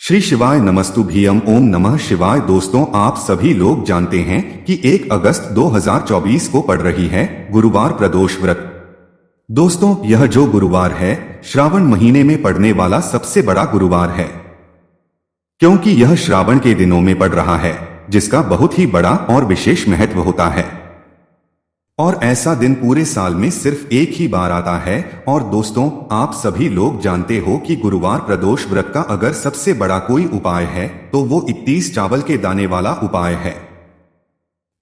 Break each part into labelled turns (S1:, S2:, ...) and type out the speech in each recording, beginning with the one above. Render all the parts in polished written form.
S1: श्री शिवाय नमस्तुभ्यम ओम नमः शिवाय। दोस्तों, आप सभी लोग जानते हैं कि 1 अगस्त 2024 को पड़ रही है गुरुवार प्रदोष व्रत। दोस्तों, यह जो गुरुवार है श्रावण महीने में पड़ने वाला सबसे बड़ा गुरुवार है, क्योंकि यह श्रावण के दिनों में पड़ रहा है, जिसका बहुत ही बड़ा और विशेष महत्व होता है। और ऐसा दिन पूरे साल में सिर्फ एक ही बार आता है। और दोस्तों, आप सभी लोग जानते हो कि गुरुवार प्रदोष व्रत का अगर सबसे बड़ा कोई उपाय है तो वो 31 चावल के दाने वाला उपाय है।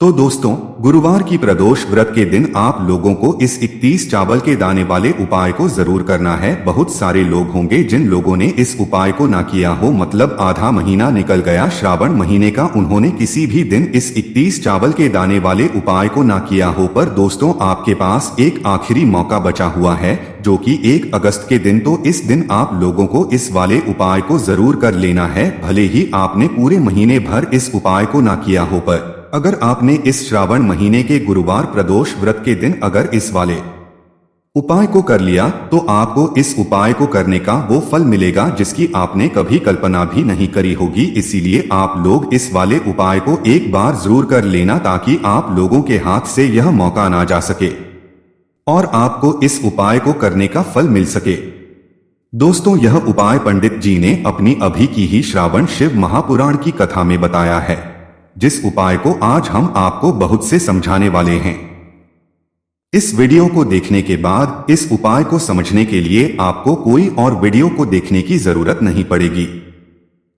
S1: तो दोस्तों, गुरुवार की प्रदोष व्रत के दिन आप लोगों को इस 31 चावल के दाने वाले उपाय को जरूर करना है। बहुत सारे लोग होंगे जिन लोगों ने इस उपाय को ना किया हो, मतलब आधा महीना निकल गया श्रावण महीने का, उन्होंने किसी भी दिन इस 31 चावल के दाने वाले उपाय को ना किया हो। पर दोस्तों, आपके पास एक आखिरी मौका बचा हुआ है, जो कि 1 अगस्त के दिन। तो इस दिन आप लोगों को इस वाले उपाय को जरूर कर लेना है, भले ही आपने पूरे महीने भर इस उपाय को ना किया हो। पर अगर आपने इस श्रावण महीने के गुरुवार प्रदोष व्रत के दिन अगर इस वाले उपाय को कर लिया तो आपको इस उपाय को करने का वो फल मिलेगा जिसकी आपने कभी कल्पना भी नहीं करी होगी। इसीलिए आप लोग इस वाले उपाय को एक बार जरूर कर लेना, ताकि आप लोगों के हाथ से यह मौका ना जा सके और आपको इस उपाय को करने का फल मिल सके। दोस्तों, यह उपाय पंडित जी ने अपनी अभी की ही श्रावण शिव महापुराण की कथा में बताया है, जिस उपाय को आज हम आपको बहुत से समझाने वाले हैं। इस वीडियो को देखने के बाद इस उपाय को समझने के लिए आपको कोई और वीडियो को देखने की जरूरत नहीं पड़ेगी।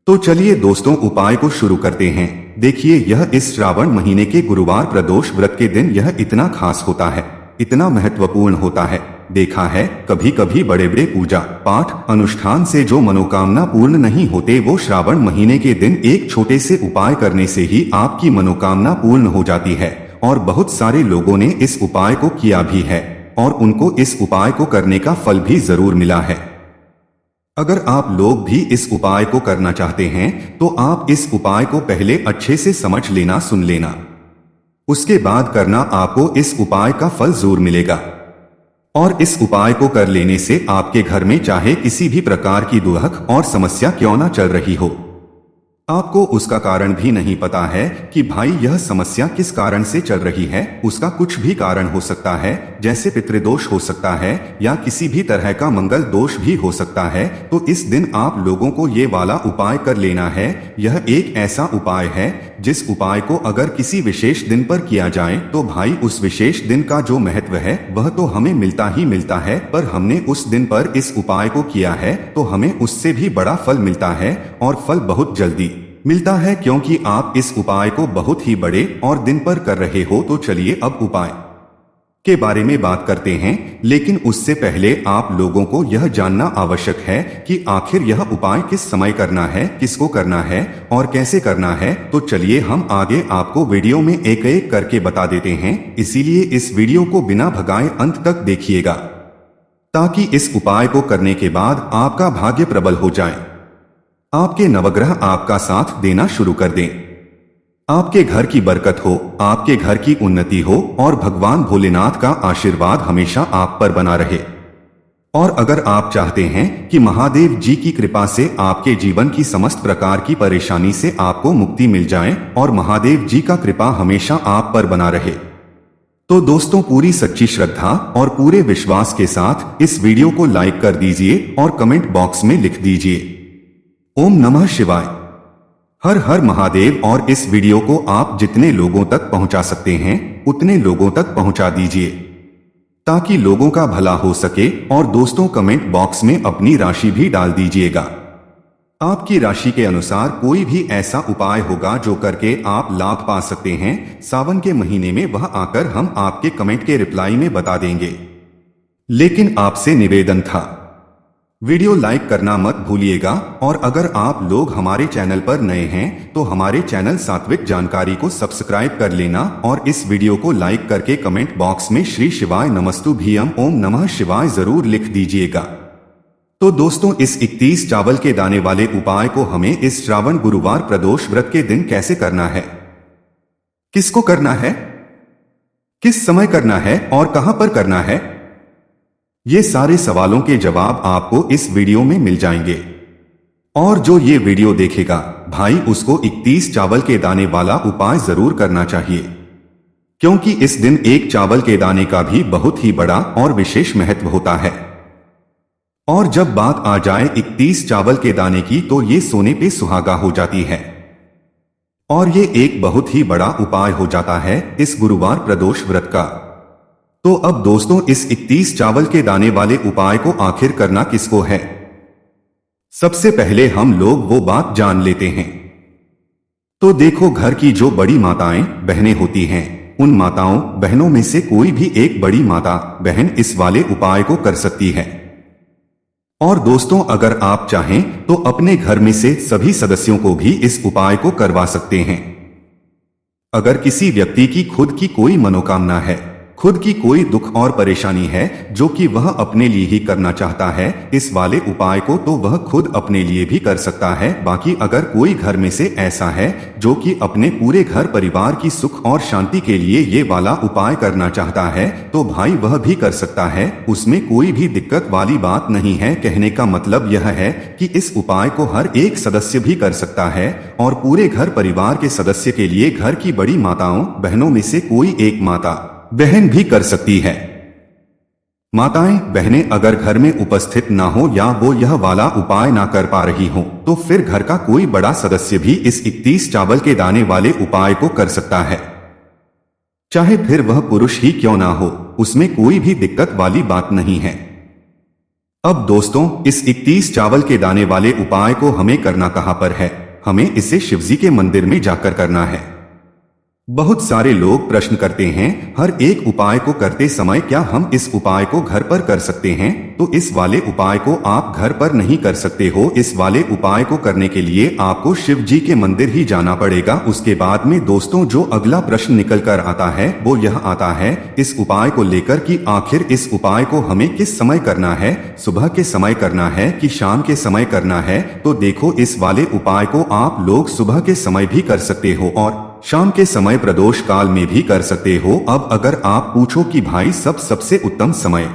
S1: तो चलिए दोस्तों, उपाय को शुरू करते हैं। देखिए, यह इस श्रावण महीने के गुरुवार प्रदोष व्रत के दिन यह इतना खास होता है, इतना महत्वपूर्ण होता है। देखा है, कभी कभी बड़े बड़े पूजा पाठ अनुष्ठान से जो मनोकामना पूर्ण नहीं होते, वो श्रावण महीने के दिन एक छोटे से उपाय करने से ही आपकी मनोकामना पूर्ण हो जाती है। और बहुत सारे लोगों ने इस उपाय को किया भी है और उनको इस उपाय को करने का फल भी जरूर मिला है। अगर आप लोग भी इस उपाय को करना चाहते हैं तो आप इस उपाय को पहले अच्छे से समझ लेना, सुन लेना, उसके बाद करना। आपको इस उपाय का फल जरूर मिलेगा। और इस उपाय को कर लेने से आपके घर में चाहे किसी भी प्रकार की दुख और समस्या क्यों ना चल रही हो, आपको उसका कारण भी नहीं पता है कि भाई यह समस्या किस कारण से चल रही है, उसका कुछ भी कारण हो सकता है, जैसे पितृदोष हो सकता है या किसी भी तरह का मंगल दोष भी हो सकता है। तो इस दिन आप लोगों को ये वाला उपाय कर लेना है। यह एक ऐसा उपाय है जिस उपाय को अगर किसी विशेष दिन पर किया जाए तो भाई उस विशेष दिन का जो महत्व है वह तो हमें मिलता ही मिलता है, पर हमने उस दिन पर इस उपाय को किया है तो हमें उससे भी बड़ा फल मिलता है, और फल बहुत जल्दी मिलता है, क्योंकि आप इस उपाय को बहुत ही बड़े और दिन पर कर रहे हो। तो चलिए अब उपाय के बारे में बात करते हैं, लेकिन उससे पहले आप लोगों को यह जानना आवश्यक है कि आखिर यह उपाय किस समय करना है, किसको करना है और कैसे करना है। तो चलिए हम आगे आपको वीडियो में एक एक करके बता देते हैं, इसीलिए इस वीडियो को बिना भगाए अंत तक देखिएगा, ताकि इस उपाय को करने के बाद आपका भाग्य प्रबल हो जाए, आपके नवग्रह आपका साथ देना शुरू कर दें, आपके घर की बरकत हो, आपके घर की उन्नति हो और भगवान भोलेनाथ का आशीर्वाद हमेशा आप पर बना रहे। और अगर आप चाहते हैं कि महादेव जी की कृपा से आपके जीवन की समस्त प्रकार की परेशानी से आपको मुक्ति मिल जाए और महादेव जी का कृपा हमेशा आप पर बना रहे, तो दोस्तों पूरी सच्ची श्रद्धा और पूरे विश्वास के साथ इस वीडियो को लाइक कर दीजिए और कमेंट बॉक्स में लिख दीजिए ओम नमः शिवाय, हर हर महादेव। और इस वीडियो को आप जितने लोगों तक पहुंचा सकते हैं उतने लोगों तक पहुंचा दीजिए, ताकि लोगों का भला हो सके। और दोस्तों, कमेंट बॉक्स में अपनी राशि भी डाल दीजिएगा। आपकी राशि के अनुसार कोई भी ऐसा उपाय होगा जो करके आप लाभ पा सकते हैं सावन के महीने में, वह आकर हम आपके कमेंट के रिप्लाई में बता देंगे। लेकिन आपसे निवेदन था, वीडियो लाइक करना मत भूलिएगा। और अगर आप लोग हमारे चैनल पर नए हैं तो हमारे चैनल सात्विक जानकारी को सब्सक्राइब कर लेना और इस वीडियो को लाइक करके कमेंट बॉक्स में श्री शिवाय नमस्तुभ्यम ओम नमः शिवाय जरूर लिख दीजिएगा। तो दोस्तों, इस 31 चावल के दाने वाले उपाय को हमें इस श्रावण गुरुवार प्रदोष व्रत के दिन कैसे करना है, किसको करना है, किस समय करना है और कहां पर करना है, ये सारे सवालों के जवाब आपको इस वीडियो में मिल जाएंगे। और जो ये वीडियो देखेगा भाई उसको 31 चावल के दाने वाला उपाय जरूर करना चाहिए, क्योंकि इस दिन एक चावल के दाने का भी बहुत ही बड़ा और विशेष महत्व होता है। और जब बात आ जाए 31 चावल के दाने की तो ये सोने पे सुहागा हो जाती है और ये एक बहुत ही बड़ा उपाय हो जाता है इस गुरुवार प्रदोष व्रत का। तो अब दोस्तों इस 31 चावल के दाने वाले उपाय को आखिर करना किसको है, सबसे पहले हम लोग वो बात जान लेते हैं। तो देखो, घर की जो बड़ी माताएं बहनें होती हैं, उन माताओं बहनों में से कोई भी एक बड़ी माता बहन इस वाले उपाय को कर सकती है। और दोस्तों अगर आप चाहें तो अपने घर में से सभी सदस्यों को भी इस उपाय को करवा सकते हैं। अगर किसी व्यक्ति की खुद की कोई मनोकामना है, खुद की कोई दुख और परेशानी है जो कि वह अपने लिए ही करना चाहता है इस वाले उपाय को, तो वह खुद अपने लिए भी कर सकता है। बाकी अगर कोई घर में से ऐसा है जो कि अपने पूरे घर परिवार की सुख और शांति के लिए ये वाला उपाय करना चाहता है तो भाई वह भी कर सकता है, उसमें कोई भी दिक्कत वाली बात नहीं है। कहने का मतलब यह है कि इस उपाय को हर एक सदस्य भी कर सकता है और पूरे घर परिवार के सदस्य के लिए घर की बड़ी माताओं बहनों में से कोई एक माता बहन भी कर सकती है। माताएं बहनें अगर घर में उपस्थित ना हो या वो यह वाला उपाय ना कर पा रही हो तो फिर घर का कोई बड़ा सदस्य भी इस 31 चावल के दाने वाले उपाय को कर सकता है, चाहे फिर वह पुरुष ही क्यों ना हो, उसमें कोई भी दिक्कत वाली बात नहीं है। अब दोस्तों इस 31 चावल के दाने वाले उपाय को हमें करना कहां पर है, हमें इसे शिवजी के मंदिर में जाकर करना है। बहुत सारे लोग प्रश्न करते हैं हर एक उपाय को करते समय क्या हम इस उपाय को घर पर कर सकते हैं, तो इस वाले उपाय को आप घर पर नहीं कर सकते हो। इस वाले उपाय को करने के लिए आपको शिव जी के मंदिर ही जाना पड़ेगा। उसके बाद में दोस्तों जो अगला प्रश्न निकल कर आता है वो यह आता है इस उपाय को लेकर कि आखिर इस उपाय को हमें किस समय करना है, सुबह के समय करना है कि शाम के समय करना है। तो देखो इस वाले उपाय को आप लोग सुबह के समय भी कर सकते हो और शाम के समय प्रदोष काल में भी कर सकते हो। अब अगर आप पूछो कि भाई सबसे उत्तम समय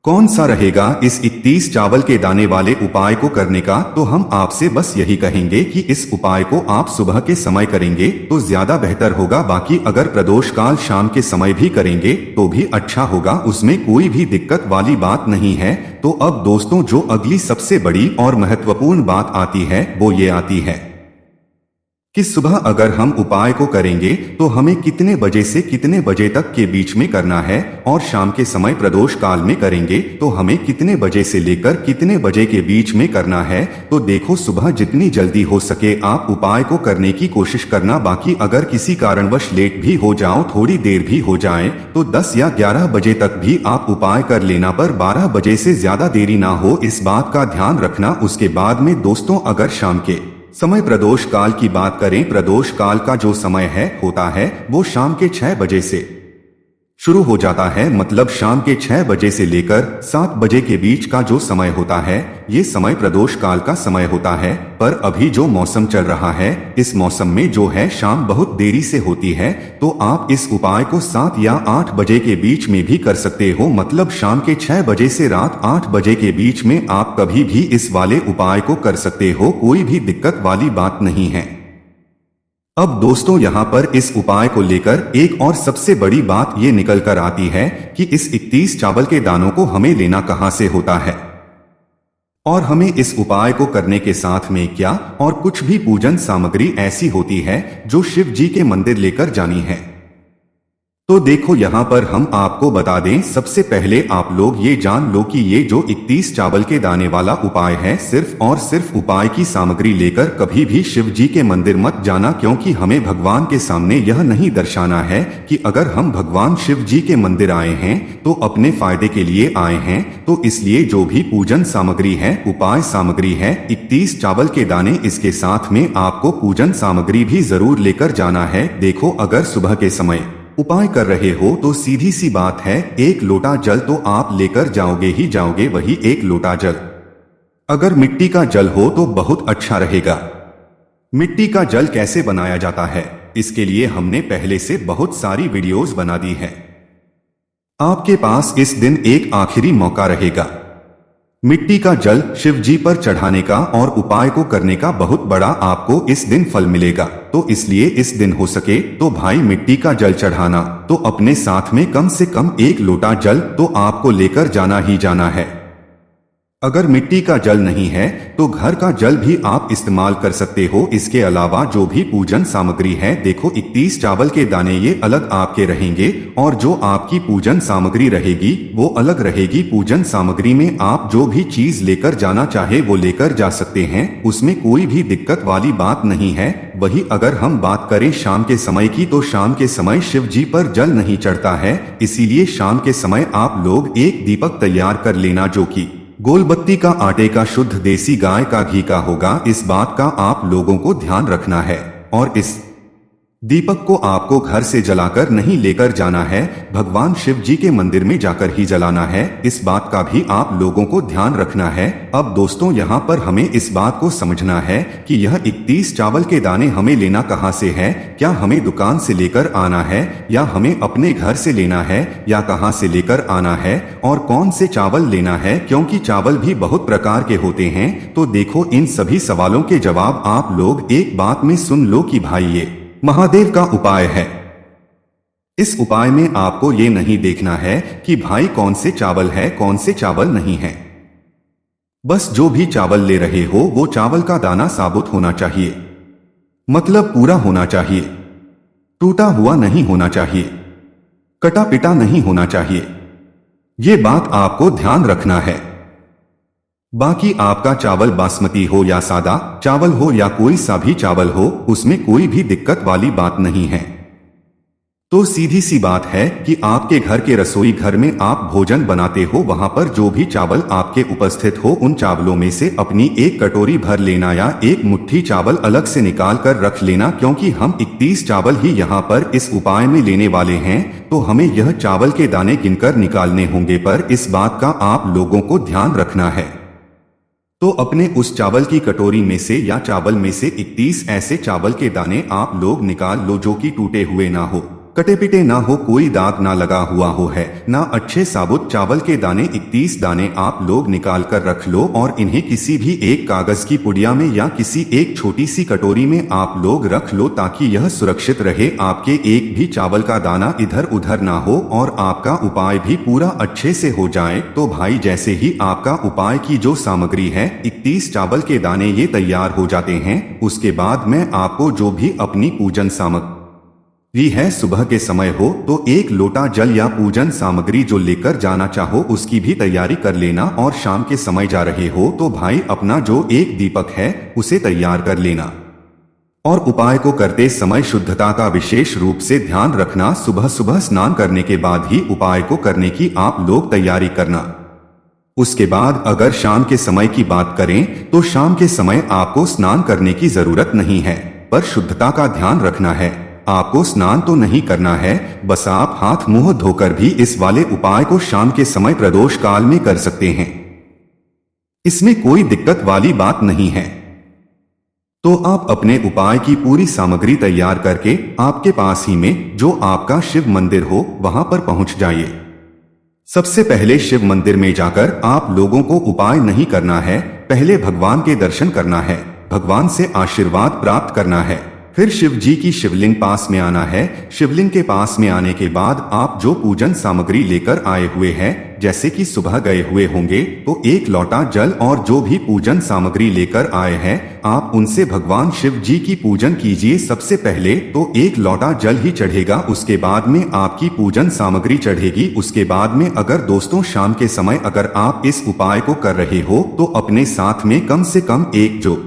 S1: कौन सा रहेगा इस 31 चावल के दाने वाले उपाय को करने का, तो हम आपसे बस यही कहेंगे कि इस उपाय को आप सुबह के समय करेंगे तो ज्यादा बेहतर होगा। बाकी अगर प्रदोष काल शाम के समय भी करेंगे तो भी अच्छा होगा, उसमें कोई भी दिक्कत वाली बात नहीं है। तो अब दोस्तों जो अगली सबसे बड़ी और महत्वपूर्ण बात आती है वो ये आती है कि सुबह अगर हम उपाय को करेंगे तो हमें कितने बजे से कितने बजे तक के बीच में करना है, और शाम के समय प्रदोष काल में करेंगे तो हमें कितने बजे से लेकर कितने बजे के बीच में करना है। तो देखो सुबह जितनी जल्दी हो सके आप उपाय को करने की कोशिश करना। बाकी अगर किसी कारणवश लेट भी हो जाओ, थोड़ी देर भी हो जाए, तो 10 या 11 बजे तक भी आप उपाय कर लेना, पर 12 बजे से ज्यादा देरी ना हो, इस बात का ध्यान रखना। उसके बाद में दोस्तों अगर शाम के समय प्रदोष काल की बात करें, प्रदोष काल का जो समय होता है वो शाम के 6 बजे से शुरू हो जाता है, मतलब शाम के 6 बजे से लेकर 7 बजे के बीच का जो समय होता है ये समय प्रदोष काल का समय होता है। पर अभी जो मौसम चल रहा है इस मौसम में जो है शाम बहुत देरी से होती है, तो आप इस उपाय को 7 या 8 बजे के बीच में भी कर सकते हो, मतलब शाम के 6 बजे से रात 8 बजे के बीच में आप कभी भी इस वाले उपाय को कर सकते हो, कोई भी दिक्कत वाली बात नहीं है। अब दोस्तों यहाँ पर इस उपाय को लेकर एक और सबसे बड़ी बात ये निकल कर आती है कि इस 31 चावल के दानों को हमें लेना कहाँ से होता है और हमें इस उपाय को करने के साथ में क्या और कुछ भी पूजन सामग्री ऐसी होती है जो शिव जी के मंदिर लेकर जानी है। तो देखो यहाँ पर हम आपको बता दें, सबसे पहले आप लोग ये जान लो कि ये जो 31 चावल के दाने वाला उपाय है सिर्फ और सिर्फ उपाय की सामग्री लेकर कभी भी शिव जी के मंदिर मत जाना, क्योंकि हमें भगवान के सामने यह नहीं दर्शाना है कि अगर हम भगवान शिव जी के मंदिर आए हैं तो अपने फायदे के लिए आए हैं। तो इसलिए जो भी पूजन सामग्री है, उपाय सामग्री है, 31 चावल के दाने, इसके साथ में आपको पूजन सामग्री भी जरूर लेकर जाना है। देखो अगर सुबह के समय उपाय कर रहे हो तो सीधी सी बात है 1 लोटा जल तो आप लेकर जाओगे ही जाओगे, वही 1 लोटा जल अगर मिट्टी का जल हो तो बहुत अच्छा रहेगा। मिट्टी का जल कैसे बनाया जाता है इसके लिए हमने पहले से बहुत सारी वीडियोस बना दी है। आपके पास इस दिन एक आखिरी मौका रहेगा, मिट्टी का जल शिव जी पर चढ़ाने का और उपाय को करने का बहुत बड़ा आपको इस दिन फल मिलेगा। तो इसलिए इस दिन हो सके तो भाई मिट्टी का जल चढ़ाना, तो अपने साथ में कम से कम 1 लोटा जल तो आपको लेकर जाना ही जाना है। अगर मिट्टी का जल नहीं है तो घर का जल भी आप इस्तेमाल कर सकते हो। इसके अलावा जो भी पूजन सामग्री है, देखो 31 चावल के दाने ये अलग आपके रहेंगे और जो आपकी पूजन सामग्री रहेगी वो अलग रहेगी। पूजन सामग्री में आप जो भी चीज लेकर जाना चाहे वो लेकर जा सकते हैं, उसमें कोई भी दिक्कत वाली बात नहीं है। वही अगर हम बात करें शाम के समय की, तो शाम के समय शिव जी पर जल नहीं चढ़ता है, इसीलिए शाम के समय आप लोग एक दीपक तैयार कर लेना जो कि गोलबत्ती का, आटे का, शुद्ध देसी गाय का घी का होगा। इस बात का आप लोगों को ध्यान रखना है। और इस दीपक को आपको घर से जलाकर नहीं लेकर जाना है, भगवान शिव जी के मंदिर में जाकर ही जलाना है। इस बात का भी आप लोगों को ध्यान रखना है। अब दोस्तों यहाँ पर हमें इस बात को समझना है कि यह 31 चावल के दाने हमें लेना कहाँ से है। क्या हमें दुकान से लेकर आना है या हमें अपने घर से लेना है या कहाँ से लेकर आना है और कौन से चावल लेना है, क्योंकि चावल भी बहुत प्रकार के होते हैं। तो देखो इन सभी सवालों के जवाब आप लोग एक बात में सुन लो कि भाई ये महादेव का उपाय है। इस उपाय में आपको ये नहीं देखना है कि भाई कौन से चावल है कौन से चावल नहीं है। बस जो भी चावल ले रहे हो वो चावल का दाना साबुत होना चाहिए, मतलब पूरा होना चाहिए, टूटा हुआ नहीं होना चाहिए, कटा पिटा नहीं होना चाहिए। ये बात आपको ध्यान रखना है। बाकी आपका चावल बासमती हो या सादा चावल हो या कोई सा भी चावल हो, उसमें कोई भी दिक्कत वाली बात नहीं है। तो सीधी सी बात है कि आपके घर के रसोई घर में आप भोजन बनाते हो, वहां पर जो भी चावल आपके उपस्थित हो उन चावलों में से अपनी एक कटोरी भर लेना या एक मुट्ठी चावल अलग से निकाल कर रख लेना, क्योंकि हम 31 चावल ही यहाँ पर इस उपाय में लेने वाले हैं। तो हमें यह चावल के दाने गिनकर निकालने होंगे, पर इस बात का आप लोगों को ध्यान रखना है। तो अपने उस चावल की कटोरी में से या चावल में से 31 ऐसे चावल के दाने आप लोग निकाल लो जो कि टूटे हुए ना हो, कटे पिटे ना हो, कोई दाग ना लगा हुआ हो है ना, अच्छे साबुत चावल के दाने 31 दाने आप लोग निकाल कर रख लो और इन्हें किसी भी एक कागज की पुड़िया में या किसी एक छोटी सी कटोरी में आप लोग रख लो, ताकि यह सुरक्षित रहे, आपके एक भी चावल का दाना इधर उधर ना हो और आपका उपाय भी पूरा अच्छे से हो जाए। तो भाई जैसे ही आपका उपाय की जो सामग्री है 31 चावल के दाने ये तैयार हो जाते हैं, उसके बाद मैं आपको जो भी अपनी पूजन सामग्री है, सुबह के समय हो तो 1 लोटा जल या पूजन सामग्री जो लेकर जाना चाहो उसकी भी तैयारी कर लेना, और शाम के समय जा रहे हो तो भाई अपना जो एक दीपक है उसे तैयार कर लेना। और उपाय को करते समय शुद्धता का विशेष रूप से ध्यान रखना। सुबह सुबह स्नान करने के बाद ही उपाय को करने की आप लोग तैयारी करना। उसके बाद अगर शाम के समय की बात करें तो शाम के समय आपको स्नान करने की जरूरत नहीं है, पर शुद्धता का ध्यान रखना है। आपको स्नान तो नहीं करना है, बस आप हाथ मुंह धोकर भी इस वाले उपाय को शाम के समय प्रदोष काल में कर सकते हैं, इसमें कोई दिक्कत वाली बात नहीं है। तो आप अपने उपाय की पूरी सामग्री तैयार करके आपके पास ही में जो आपका शिव मंदिर हो वहां पर पहुंच जाइए। सबसे पहले शिव मंदिर में जाकर आप लोगों को उपाय नहीं करना है, पहले भगवान के दर्शन करना है, भगवान से आशीर्वाद प्राप्त करना है, फिर शिव जी की शिवलिंग पास में आना है। शिवलिंग के पास में आने के बाद आप जो पूजन सामग्री लेकर आए हुए हैं, जैसे कि सुबह गए हुए होंगे तो 1 लोटा जल और जो भी पूजन सामग्री लेकर आए हैं आप उनसे भगवान शिव जी की पूजन कीजिए। सबसे पहले तो 1 लोटा जल ही चढ़ेगा, उसके बाद में आपकी पूजन सामग्री चढ़ेगी। उसके बाद में अगर दोस्तों शाम के समय अगर आप इस उपाय को कर रहे हो तो अपने साथ में कम से कम एक जो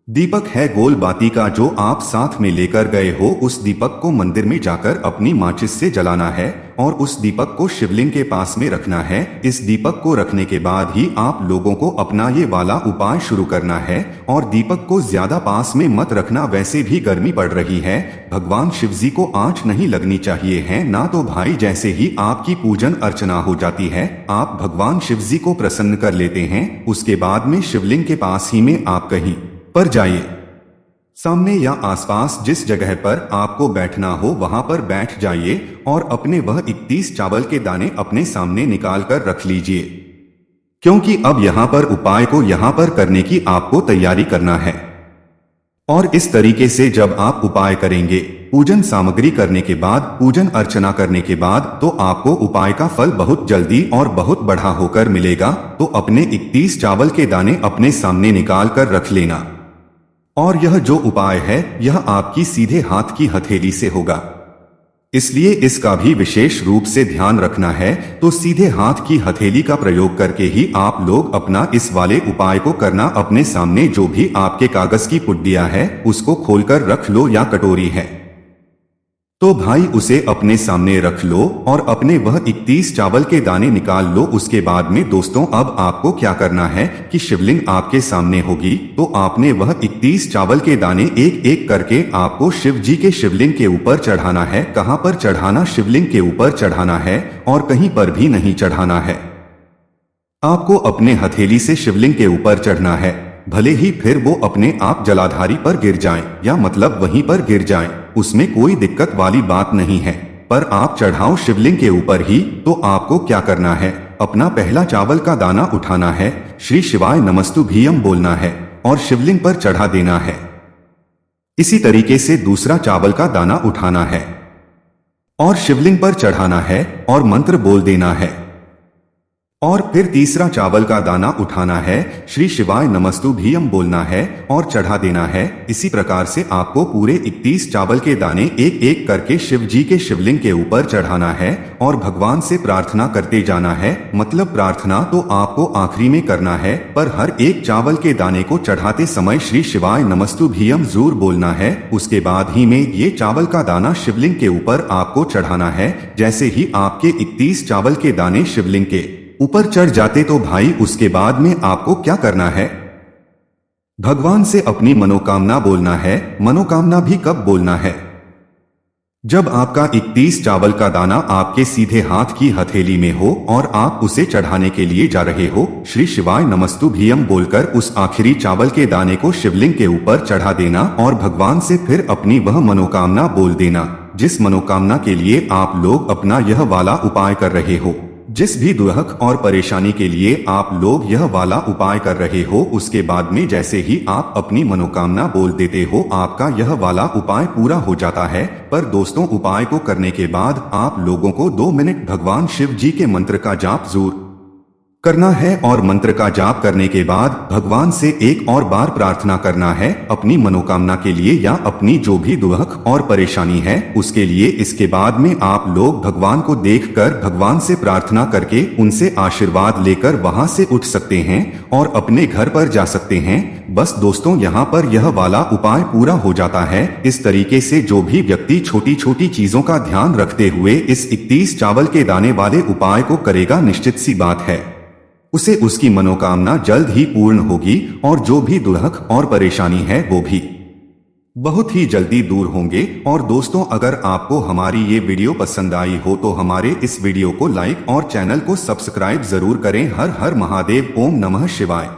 S1: दीपक है गोल बाती का जो आप साथ में लेकर गए हो, उस दीपक को मंदिर में जाकर अपनी माचिस से जलाना है और उस दीपक को शिवलिंग के पास में रखना है। इस दीपक को रखने के बाद ही आप लोगों को अपना ये वाला उपाय शुरू करना है और दीपक को ज्यादा पास में मत रखना, वैसे भी गर्मी पड़ रही है, भगवान शिव जी को आंच नहीं लगनी चाहिए है ना। तो भाई जैसे ही आपकी पूजन अर्चना हो जाती है आप भगवान शिव जी को प्रसन्न कर लेते हैं, उसके बाद में शिवलिंग के पास ही में आप कहीं पर जाइए, सामने या आसपास जिस जगह पर आपको बैठना हो वहां पर बैठ जाइए और अपने वह 31 चावल के दाने अपने सामने निकाल कर रख लीजिए। क्योंकि अब यहाँ पर उपाय को यहाँ पर करने की आपको तैयारी करना है। और इस तरीके से जब आप उपाय करेंगे, पूजन सामग्री करने के बाद, पूजन अर्चना करने के बाद, तो आपको उपाय का फल बहुत जल्दी और बहुत बड़ा होकर मिलेगा। तो अपने 31 चावल के दाने अपने सामने निकाल कर रख लेना। और यह जो उपाय है यह आपकी सीधे हाथ की हथेली से होगा, इसलिए इसका भी विशेष रूप से ध्यान रखना है। तो सीधे हाथ की हथेली का प्रयोग करके ही आप लोग अपना इस वाले उपाय को करना। अपने सामने जो भी आपके कागज की पुड़िया है उसको खोलकर रख लो, या कटोरी है तो भाई उसे अपने सामने रख लो और अपने वह 31 चावल के दाने निकाल लो। उसके बाद में दोस्तों अब आपको क्या करना है कि शिवलिंग आपके सामने होगी, तो आपने वह 31 चावल के दाने एक एक करके आपको शिव जी के शिवलिंग के ऊपर चढ़ाना है। कहाँ पर चढ़ाना? शिवलिंग के ऊपर चढ़ाना है और कहीं पर भी नहीं चढ़ाना है। आपको अपने हथेली से शिवलिंग के ऊपर चढ़ना है, भले ही फिर वो अपने आप जलाधारी पर गिर जाएं, या मतलब वहीं पर गिर जाएं, उसमें कोई दिक्कत वाली बात नहीं है। पर आप चढ़ाओ शिवलिंग के ऊपर ही। तो आपको क्या करना है, अपना पहला चावल का दाना उठाना है, श्री शिवाय नमस्तुभ्यम बोलना है और शिवलिंग पर चढ़ा देना है। इसी तरीके से दूसरा चावल का दाना उठाना है और शिवलिंग पर चढ़ाना है और मंत्र बोल देना है। और फिर तीसरा चावल का दाना उठाना है, श्री शिवाय नमस्तुभ्यम बोलना है और चढ़ा देना है। इसी प्रकार से आपको पूरे 31 चावल के दाने एक एक करके शिव जी के शिवलिंग के ऊपर चढ़ाना है और भगवान से प्रार्थना करते जाना है। मतलब प्रार्थना तो आपको आखिरी में करना है, पर हर एक चावल के दाने को चढ़ाते समय श्री शिवाय नमस्तुभ्यम जरूर बोलना है। उसके बाद ही में ये चावल का दाना शिवलिंग के ऊपर आपको चढ़ाना है। जैसे ही आपके 31 चावल के दाने शिवलिंग के ऊपर चढ़ जाते तो भाई उसके बाद में आपको क्या करना है, भगवान से अपनी मनोकामना बोलना है। मनोकामना भी कब बोलना है? जब आपका 31 चावल का दाना आपके सीधे हाथ की हथेली में हो और आप उसे चढ़ाने के लिए जा रहे हो। श्री शिवाय नमस्तुभ्यम बोलकर उस आखिरी चावल के दाने को शिवलिंग के ऊपर चढ़ा देना और भगवान से फिर अपनी वह मनोकामना बोल देना, जिस मनोकामना के लिए आप लोग अपना यह वाला उपाय कर रहे हो। जिस भी दुख और परेशानी के लिए आप लोग यह वाला उपाय कर रहे हो, उसके बाद में जैसे ही आप अपनी मनोकामना बोल देते हो, आपका यह वाला उपाय पूरा हो जाता है। पर दोस्तों उपाय को करने के बाद आप लोगों को 2 मिनट भगवान शिव जी के मंत्र का जाप जरूर करना है और मंत्र का जाप करने के बाद भगवान से एक और बार प्रार्थना करना है अपनी मनोकामना के लिए या अपनी जो भी दुख और परेशानी है उसके लिए। इसके बाद में आप लोग भगवान को देखकर भगवान से प्रार्थना करके उनसे आशीर्वाद लेकर वहां से उठ सकते हैं और अपने घर पर जा सकते हैं। बस दोस्तों यहाँ पर यह वाला उपाय पूरा हो जाता है। इस तरीके से जो भी व्यक्ति छोटी छोटी चीजों का ध्यान रखते हुए इस 31 चावल के दाने वाले उपाय को करेगा, निश्चित सी बात है उसे उसकी मनोकामना जल्द ही पूर्ण होगी और जो भी दुख और परेशानी है वो भी बहुत ही जल्दी दूर होंगे। और दोस्तों अगर आपको हमारी ये वीडियो पसंद आई हो तो हमारे इस वीडियो को लाइक और चैनल को सब्सक्राइब जरूर करें। हर हर महादेव, ओम नमः शिवाय।